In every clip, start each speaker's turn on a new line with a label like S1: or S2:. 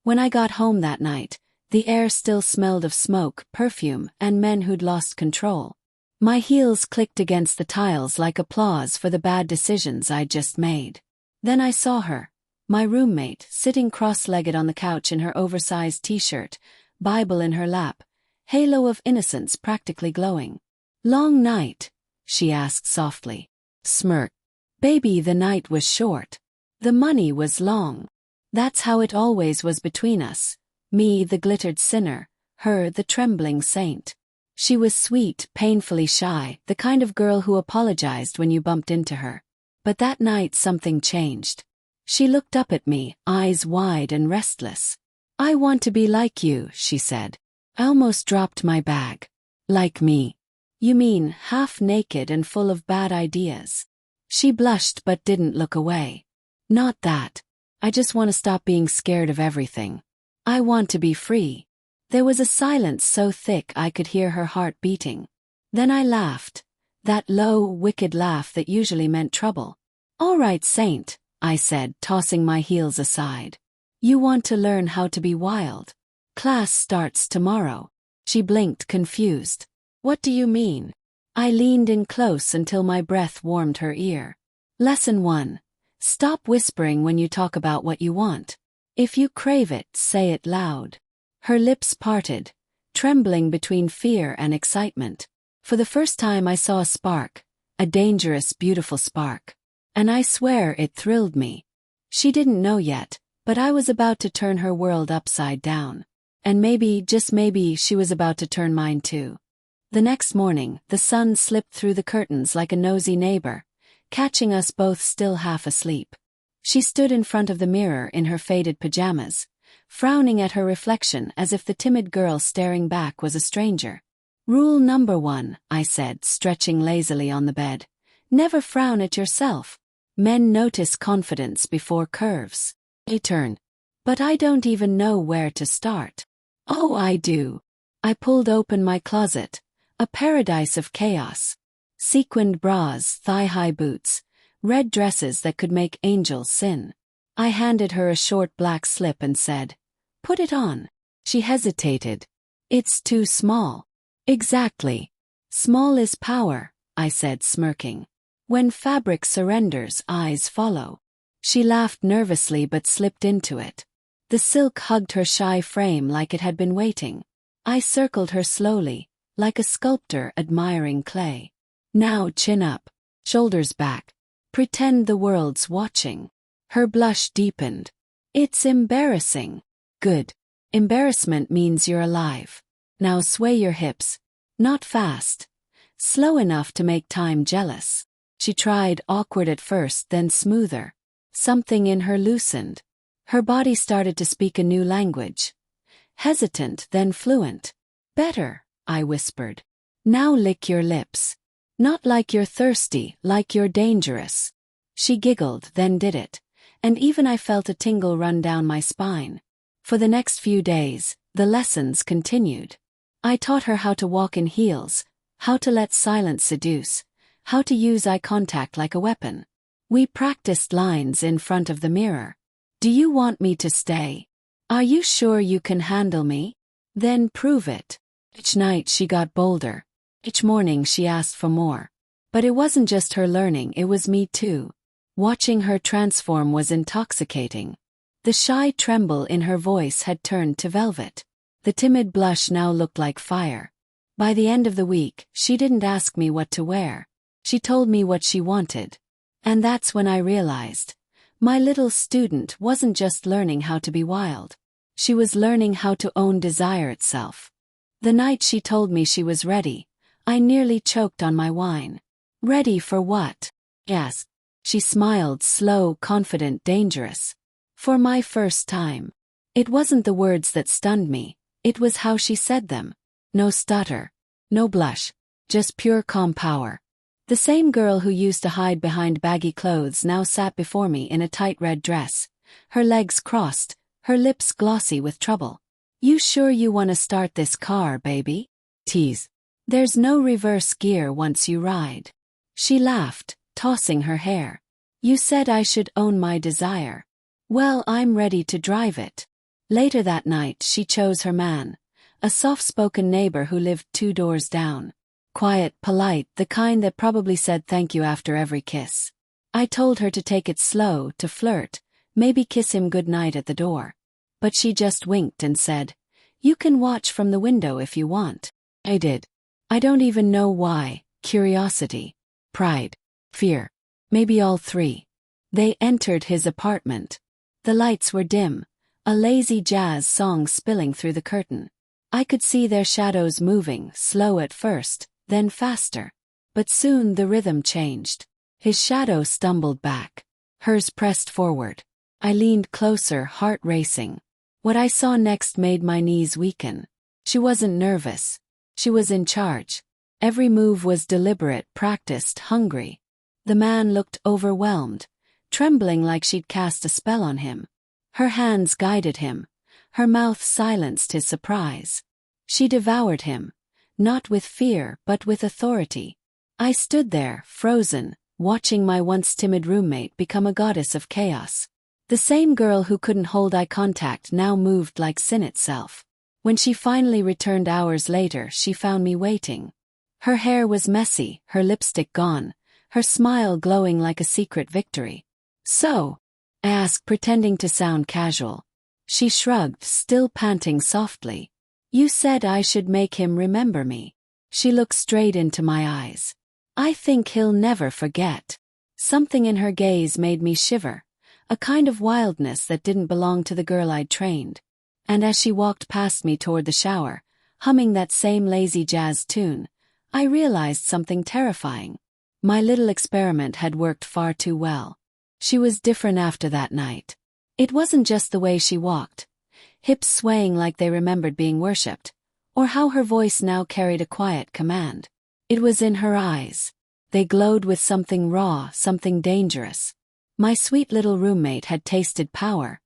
S1: When I got home that night, the air still smelled of smoke, perfume, and men who'd lost control. My heels clicked against the tiles like applause for the bad decisions I'd just made. Then I saw her, my roommate, sitting cross-legged on the couch in her oversized t-shirt, Bible in her lap, halo of innocence practically glowing. "Long night?" she asked softly. Smirk. "Baby, the night was short. The money was long." That's how it always was between us. Me, the glittered sinner, her, the trembling saint. She was sweet, painfully shy, the kind of girl who apologized when you bumped into her. But that night something changed. She looked up at me, eyes wide and restless. "I want to be like you," she said. I almost dropped my bag. "Like me? You mean half naked and full of bad ideas?" She blushed but didn't look away. "Not that. I just want to stop being scared of everything. I want to be free." There was a silence so thick I could hear her heart beating. Then I laughed. That low, wicked laugh that usually meant trouble. "All right, Saint," I said, tossing my heels aside. "You want to learn how to be wild? Class starts tomorrow." She blinked, confused. "What do you mean?" I leaned in close until my breath warmed her ear. Lesson 1. Stop whispering when you talk about what you want. If you crave it, say it loud. Her lips parted, trembling between fear and excitement. For the first time I saw a spark, a dangerous, beautiful spark. And I swear it thrilled me. She didn't know yet, but I was about to turn her world upside down. And maybe, just maybe, she was about to turn mine too. The next morning, the sun slipped through the curtains like a nosy neighbor, catching us both still half asleep. She stood in front of the mirror in her faded pajamas, frowning at her reflection as if the timid girl staring back was a stranger. "Rule number 1, I said, stretching lazily on the bed. "Never frown at yourself. Men notice confidence before curves." I turned. "But I don't even know where to start." "Oh, I do." I pulled open my closet, a paradise of chaos. Sequined bras, thigh-high boots, red dresses that could make angels sin. I handed her a short black slip and said, "Put it on." She hesitated. "It's too small." "Exactly. Small is power," I said, smirking. "When fabric surrenders, eyes follow." She laughed nervously but slipped into it. The silk hugged her shy frame like it had been waiting. I circled her slowly, like a sculptor admiring clay. "Now chin up, shoulders back. Pretend the world's watching." Her blush deepened. "It's embarrassing." "Good. Embarrassment means you're alive. Now sway your hips. Not fast. Slow enough to make time jealous." She tried, awkward at first, then smoother. Something in her loosened. Her body started to speak a new language. Hesitant, then fluent. "Better," I whispered. "Now lick your lips. Not like you're thirsty, like you're dangerous." She giggled, then did it. And even I felt a tingle run down my spine. For the next few days, the lessons continued. I taught her how to walk in heels, how to let silence seduce, how to use eye contact like a weapon. We practiced lines in front of the mirror. "Do you want me to stay? Are you sure you can handle me? Then prove it." Each night she got bolder. Each morning she asked for more. But it wasn't just her learning, it was me too. Watching her transform was intoxicating. The shy tremble in her voice had turned to velvet. The timid blush now looked like fire. By the end of the week, she didn't ask me what to wear. She told me what she wanted. And that's when I realized. My little student wasn't just learning how to be wild. She was learning how to own desire itself. The night she told me she was ready, I nearly choked on my wine. "Ready for what?" "Yes." She smiled, slow, confident, dangerous. For my first time. It wasn't the words that stunned me, it was how she said them. No stutter. No blush. Just pure calm power. The same girl who used to hide behind baggy clothes now sat before me in a tight red dress, her legs crossed, her lips glossy with trouble. "You sure you want to start this car, baby?" Tease. "There's no reverse gear once you ride." She laughed, tossing her hair. "You said I should own my desire. Well, I'm ready to drive it." Later that night she chose her man, a soft-spoken neighbor who lived 2 doors down. Quiet, polite, the kind that probably said thank you after every kiss. I told her to take it slow, to flirt, maybe kiss him goodnight at the door. But she just winked and said, "You can watch from the window if you want." I did. I don't even know why. Curiosity, pride, fear. Maybe all 3. They entered his apartment. The lights were dim, a lazy jazz song spilling through the curtain. I could see their shadows moving, slow at first, then faster. But soon the rhythm changed. His shadow stumbled back. Hers pressed forward. I leaned closer, heart racing. What I saw next made my knees weaken. She wasn't nervous. She was in charge. Every move was deliberate, practiced, hungry. The man looked overwhelmed, trembling like she'd cast a spell on him. Her hands guided him. Her mouth silenced his surprise. She devoured him, not with fear but with authority. I stood there, frozen, watching my once timid roommate become a goddess of chaos. The same girl who couldn't hold eye contact now moved like sin itself. When she finally returned hours later, she found me waiting. Her hair was messy, her lipstick gone, her smile glowing like a secret victory. "So?" I asked, pretending to sound casual. She shrugged, still panting softly. "You said I should make him remember me." She looked straight into my eyes. "I think he'll never forget." Something in her gaze made me shiver, a kind of wildness that didn't belong to the girl I'd trained. And as she walked past me toward the shower, humming that same lazy jazz tune, I realized something terrifying. My little experiment had worked far too well. She was different after that night. It wasn't just the way she walked, hips swaying like they remembered being worshipped, or how her voice now carried a quiet command. It was in her eyes. They glowed with something raw, something dangerous. My sweet little roommate had tasted power,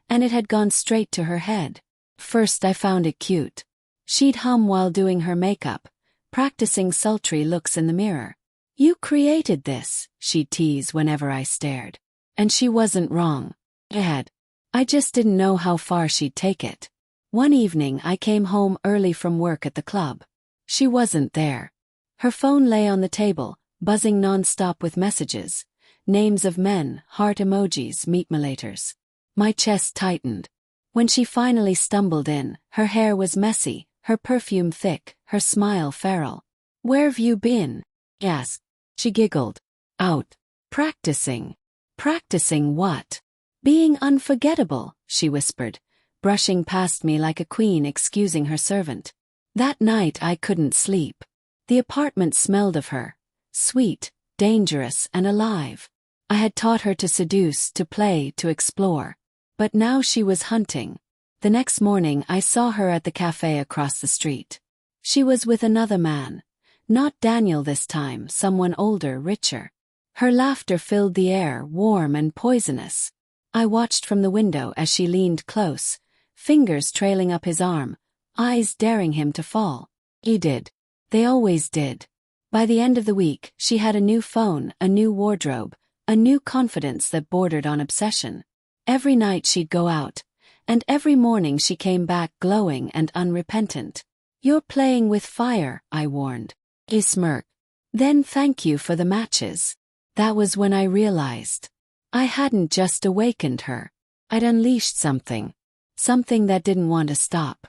S1: and it had gone straight to her head. First I found it cute. She'd hum while doing her makeup, practicing sultry looks in the mirror. "You created this," she'd tease whenever I stared. And she wasn't wrong. I just didn't know how far she'd take it. One evening I came home early from work at the club. She wasn't there. Her phone lay on the table, buzzing non-stop with messages, names of men, heart emojis, meatmallators. My chest tightened. When she finally stumbled in, her hair was messy, her perfume thick, her smile feral. "Where've you been?" I asked. She giggled. "Out. Practicing." "Practicing what?" "Being unforgettable," she whispered, brushing past me like a queen excusing her servant. That night I couldn't sleep. The apartment smelled of her, sweet, dangerous, and alive. I had taught her to seduce, to play, to explore. But now she was hunting. The next morning I saw her at the cafe across the street. She was with another man. Not Daniel this time, someone older, richer. Her laughter filled the air, warm and poisonous. I watched from the window as she leaned close, fingers trailing up his arm, eyes daring him to fall. He did. They always did. By the end of the week, she had a new phone, a new wardrobe, a new confidence that bordered on obsession. Every night she'd go out, and every morning she came back glowing and unrepentant. "You're playing with fire," I warned. He smirked. "Then thank you for the matches." That was when I realized. I hadn't just awakened her. I'd unleashed something. Something that didn't want to stop.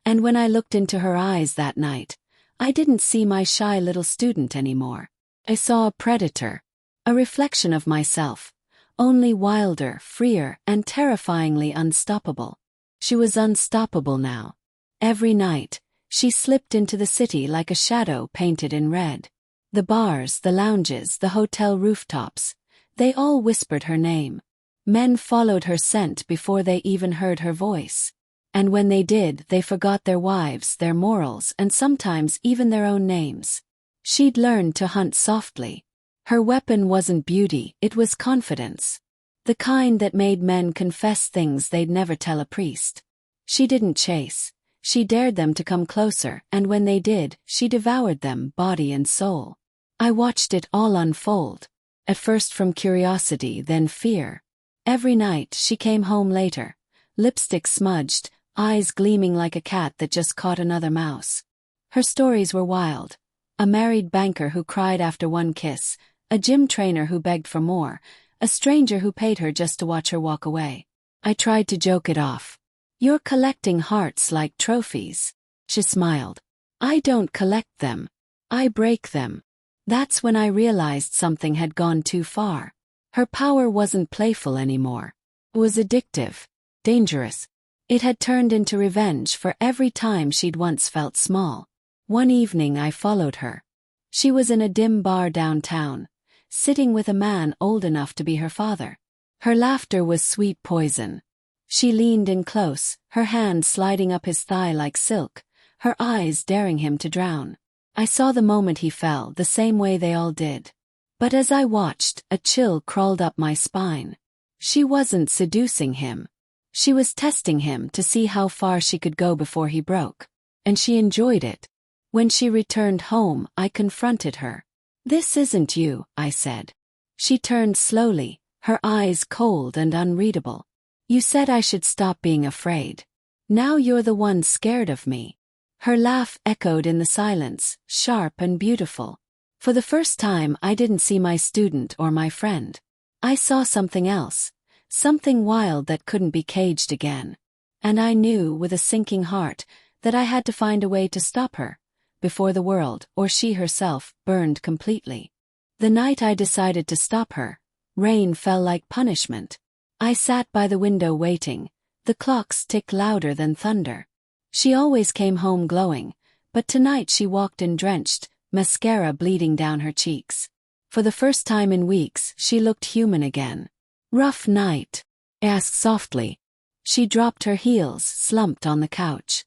S1: And when I looked into her eyes that night, I didn't see my shy little student anymore. I saw a predator. A reflection of myself. Only wilder, freer, and terrifyingly unstoppable. She was unstoppable now. Every night, she slipped into the city like a shadow painted in red. The bars, the lounges, the hotel rooftops, they all whispered her name. Men followed her scent before they even heard her voice. And when they did, they forgot their wives, their morals, and sometimes even their own names. She'd learned to hunt softly. Her weapon wasn't beauty, it was confidence. The kind that made men confess things they'd never tell a priest. She didn't chase. She dared them to come closer, and when they did, she devoured them, body and soul. I watched it all unfold. At first from curiosity, then fear. Every night she came home later, lipstick smudged, eyes gleaming like a cat that just caught another mouse. Her stories were wild. A married banker who cried after one kiss, a gym trainer who begged for more, a stranger who paid her just to watch her walk away. I tried to joke it off. "You're collecting hearts like trophies." She smiled. "I don't collect them. I break them." That's when I realized something had gone too far. Her power wasn't playful anymore. It was addictive, dangerous. It had turned into revenge for every time she'd once felt small. One evening I followed her. She was in a dim bar downtown, sitting with a man old enough to be her father. Her laughter was sweet poison. She leaned in close, her hand sliding up his thigh like silk, her eyes daring him to drown. I saw the moment he fell, the same way they all did. But as I watched, a chill crawled up my spine. She wasn't seducing him. She was testing him to see how far she could go before he broke. And she enjoyed it. When she returned home, I confronted her. "This isn't you," I said. She turned slowly, her eyes cold and unreadable. "You said I should stop being afraid. Now you're the one scared of me." Her laugh echoed in the silence, sharp and beautiful. For the first time I didn't see my student or my friend. I saw something else, something wild that couldn't be caged again. And I knew, with a sinking heart, that I had to find a way to stop her, before the world, or she herself, burned completely. The night I decided to stop her, rain fell like punishment. I sat by the window waiting, the clocks ticked louder than thunder. She always came home glowing, but tonight she walked in drenched, mascara bleeding down her cheeks. For the first time in weeks, she looked human again. "Rough night?" I asked softly. She dropped her heels, slumped on the couch.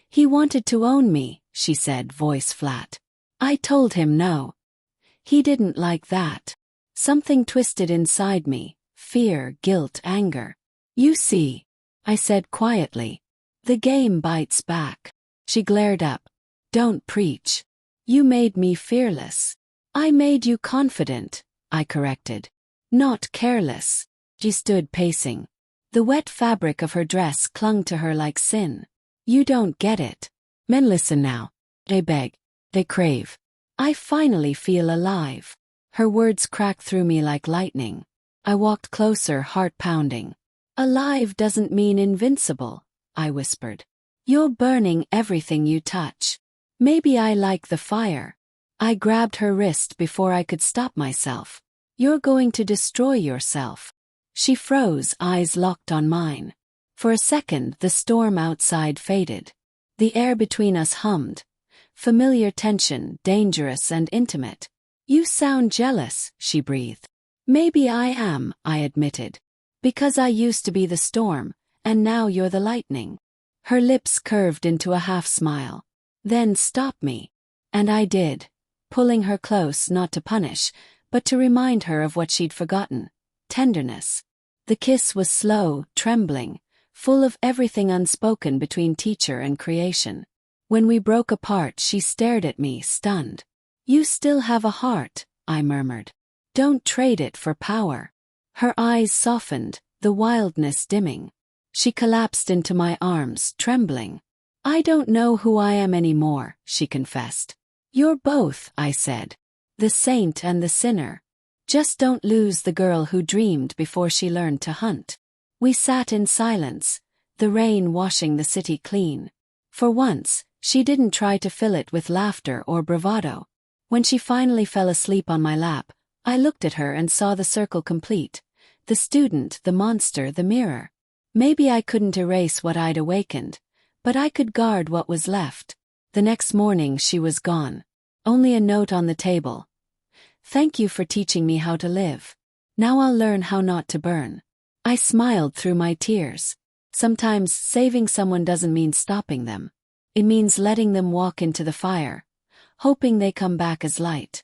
S1: "He wanted to own me," she said, voice flat. "I told him no. He didn't like that." Something twisted inside me, fear, guilt, anger. "You see," I said quietly, "the game bites back." She glared up. "Don't preach. You made me fearless." "I made you confident," I corrected. "Not careless." She stood pacing. The wet fabric of her dress clung to her like sin. "You don't get it. Men listen now. They beg. They crave. I finally feel alive." Her words cracked through me like lightning. I walked closer, heart pounding. "Alive doesn't mean invincible," I whispered. "You're burning everything you touch. Maybe I like the fire." I grabbed her wrist before I could stop myself. "You're going to destroy yourself." She froze, eyes locked on mine. For a second, the storm outside faded. The air between us hummed. Familiar tension, dangerous and intimate. "You sound jealous," she breathed. "Maybe I am," I admitted. "Because I used to be the storm, and now you're the lightning." Her lips curved into a half-smile. "Then stop me." And I did, pulling her close not to punish, but to remind her of what she'd forgotten: tenderness. The kiss was slow, trembling, full of everything unspoken between teacher and creation. When we broke apart, she stared at me, stunned. "You still have a heart," I murmured. "Don't trade it for power." Her eyes softened, the wildness dimming. She collapsed into my arms, trembling. "I don't know who I am anymore," she confessed. "You're both," I said. "The saint and the sinner. Just don't lose the girl who dreamed before she learned to hunt." We sat in silence, the rain washing the city clean. For once, she didn't try to fill it with laughter or bravado. When she finally fell asleep on my lap, I looked at her and saw the circle complete. The student, the monster, the mirror. Maybe I couldn't erase what I'd awakened, but I could guard what was left. The next morning she was gone. Only a note on the table. "Thank you for teaching me how to live. Now I'll learn how not to burn." I smiled through my tears. Sometimes saving someone doesn't mean stopping them. It means letting them walk into the fire, hoping they come back as light.